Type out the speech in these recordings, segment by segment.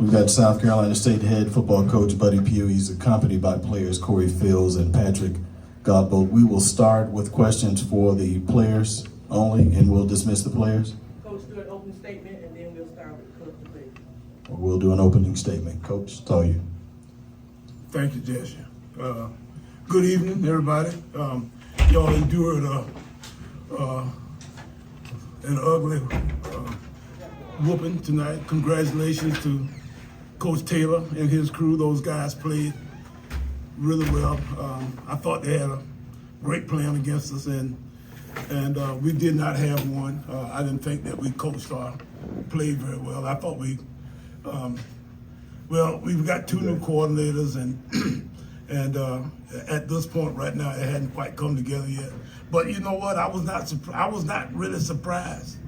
We've got South Carolina State head football coach Buddy Pouge. He's accompanied by players Corey Fields and Patrick Godbolt. We will start with questions for the players only, and we'll dismiss the players. Coach, do an opening statement, and then we'll start with the players. We'll do an opening statement. Coach, it's all you. Thank you, Jesse. Good evening, everybody. Y'all endured an ugly whooping tonight. Congratulations to Coach Taylor and his crew. Those guys played really well. I thought they had a great plan against us, and we did not have one. I didn't think that we coached or played very well. I thought we've got two new coordinators, and at this point right now, it hadn't quite come together yet. But you know what? I was not really surprised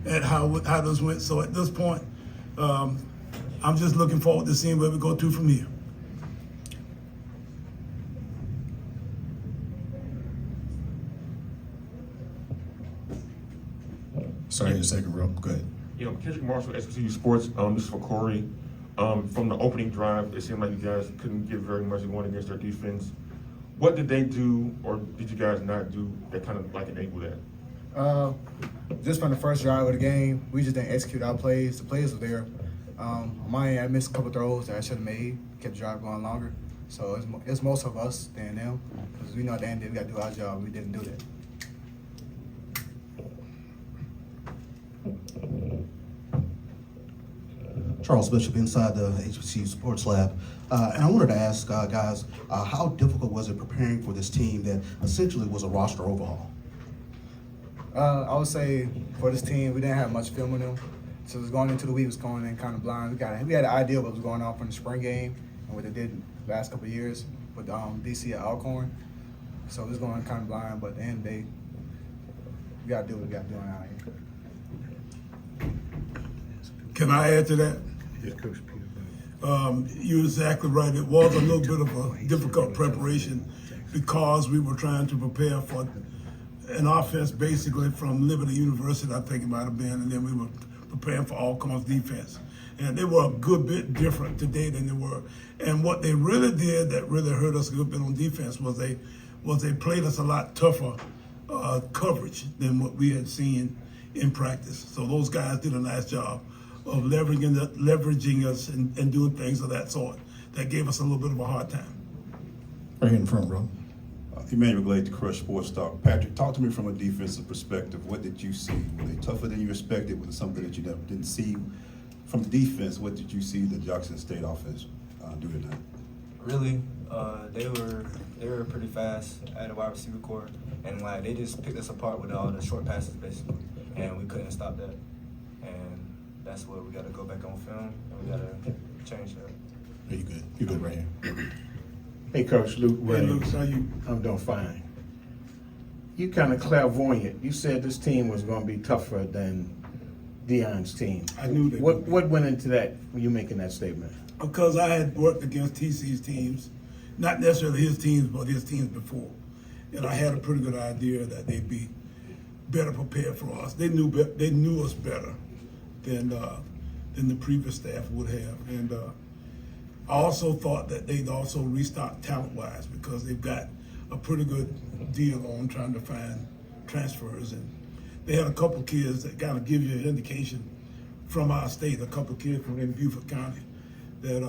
at how this went. So at this point, I'm just looking forward to seeing where we go to from here. Sorry, a second, bro. Go ahead. You know, Kendrick Marshall, HBCU Sports. This is for Corey. From the opening drive, it seemed like you guys couldn't get very much going against their defense. What did they do, or did you guys not do that kind of like enabled that? Just from the first drive of the game, we just didn't execute our plays. The plays were there. On my end, I missed a couple throws that I should have made, kept the drive going longer. So it's most of us than them, because we know at the end we got to do our job. We didn't do that. Charles Bishop inside the HBCU Sports Lab. And I wanted to ask guys, how difficult was it preparing for this team that essentially was a roster overhaul? I would say for this team, we didn't have much film on them. So it was going into the week, was going in kind of blind. We had an idea of what was going on from the spring game and what they did the last couple of years with DC at Alcorn. So it was going kind of blind, but at the end of the day, we got to do what we got to do out here. Can I add to that? Yeah, Coach You're exactly right. It was a little bit of a difficult preparation because we were trying to prepare for an offense basically from Liberty University, I think it might have been, and then we were preparing for Alcorn's defense. And they were a good bit different today than they were. And what they really did that really hurt us a good bit on defense was they played us a lot tougher coverage than what we had seen in practice. So those guys did a nice job of leveraging us and doing things of that sort. That gave us a little bit of a hard time. Right here in front, bro. Emmanuel Glade to Crush Sports Talk. Patrick, talk to me from a defensive perspective. What did you see? Were they tougher than you expected? Was it something that you didn't see? From the defense, what did you see the Jackson State offense do tonight? Really, they were pretty fast at the wide receiver core, and like they just picked us apart with all the short passes basically, and we couldn't stop that. And that's what we got to go back on film, and we got to change that. Are you good? You're good right here. Hey, Coach Luke Hey, Luke, Williams. how you? I'm doing fine. You kind of clairvoyant. You said this team was going to be tougher than Deion's team. I knew they What would be. What went into that when you making that statement? Because I had worked against TC's teams, not necessarily his teams, but his teams before. And I had a pretty good idea that they'd be better prepared for us. They knew us better than the previous staff would have. And I also thought that they'd also restock talent-wise because they've got a pretty good deal on trying to find transfers. And they had a couple kids that kind of give you an indication from our state, a couple kids from in Beaufort County that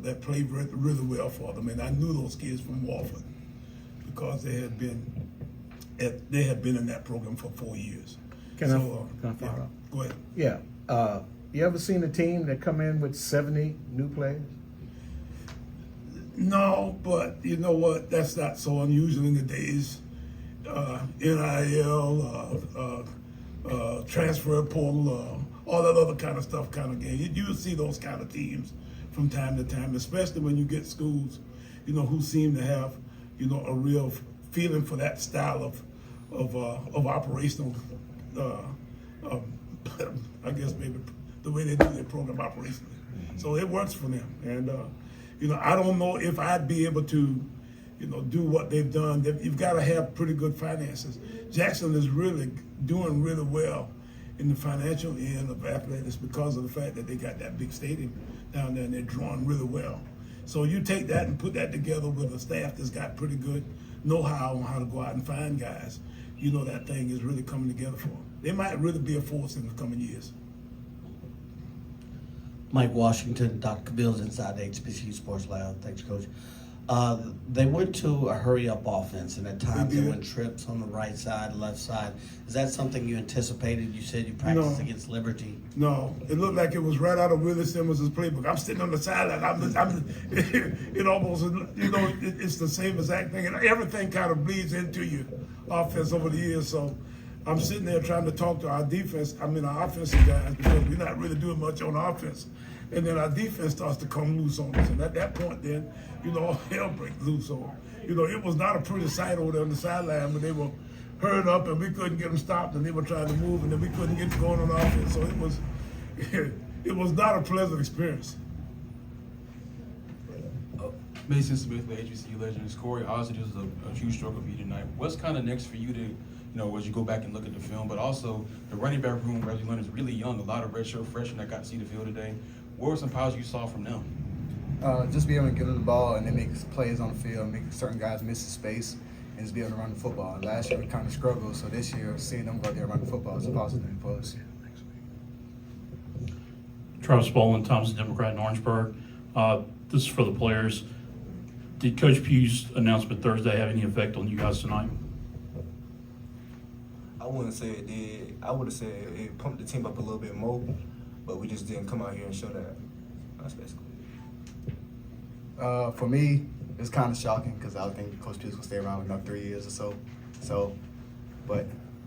that played really well for them. And I knew those kids from Walford because they had been in that program for 4 years. Can I follow yeah, up? go ahead. Yeah. You ever seen a team that come in with 70 new players? No, but you know what? That's not so unusual in the days. NIL, transfer portal, all that other kind of stuff kind of game. You see those kind of teams from time to time, especially when you get schools, who seem to have, a real feeling for that style of operational, I guess maybe the way they do their program operationally. So it works for them. And, I don't know if I'd be able to, do what they've done. You've got to have pretty good finances. Jackson is really doing really well in the financial end of athletics because of the fact that they got that big stadium down there and they're drawing really well. So you take that and put that together with a staff that's got pretty good know-how on how to go out and find guys. You know that thing is really coming together for them. They might really be a force in the coming years. Mike Washington, Dr. Cabil's inside the HBCU Sports Lab. Thanks, Coach. They went to a hurry-up offense, and at times They they did. went trips on the right side, left side. Is that something you anticipated? You said you practiced No. against Liberty. No, it looked like it was right out of Willie Simmons' playbook. I'm sitting on the sideline. It almost, it's the same exact thing, and everything kind of bleeds into your offense over the years. So I'm sitting there trying to talk to our our offensive guys, because we're not really doing much on offense. And then our defense starts to come loose on us. And at that point then, hell breaks loose on them. It was not a pretty sight over there on the sideline when they were hurrying up and we couldn't get them stopped and they were trying to move and then we couldn't get going on offense. So it was not a pleasant experience. Mason Smith with HBCU Legends. Corey, obviously this was a huge struggle for you tonight. What's kind of next for you to, as you go back and look at the film, but also the running back room, Reggie Leonard is really young, a lot of redshirt freshmen that got to see the field today. What were some powers you saw from them? Just be able to get them the ball and then make plays on the field, make certain guys miss the space, and just be able to run the football. Last year we kind of struggled, so this year seeing them go out there and run the football is a positive thing for us. Travis Boland, Thompson Democrat in Orangeburg. This is for the players. Did Coach Pugh's announcement Thursday have any effect on you guys tonight? I wouldn't say it did. I would have said it pumped the team up a little bit more, but we just didn't come out here and show that. That's basically it. For me, it's kind of shocking because I think Coach Pugh's gonna stay around for another 3 years or so. But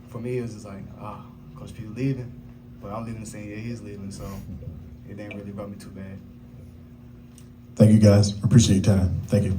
for me, it was just like, Coach Pugh leaving, but I'm leaving the same year he's leaving, so it didn't really rub me too bad. Thank you, guys. Appreciate your time. Thank you.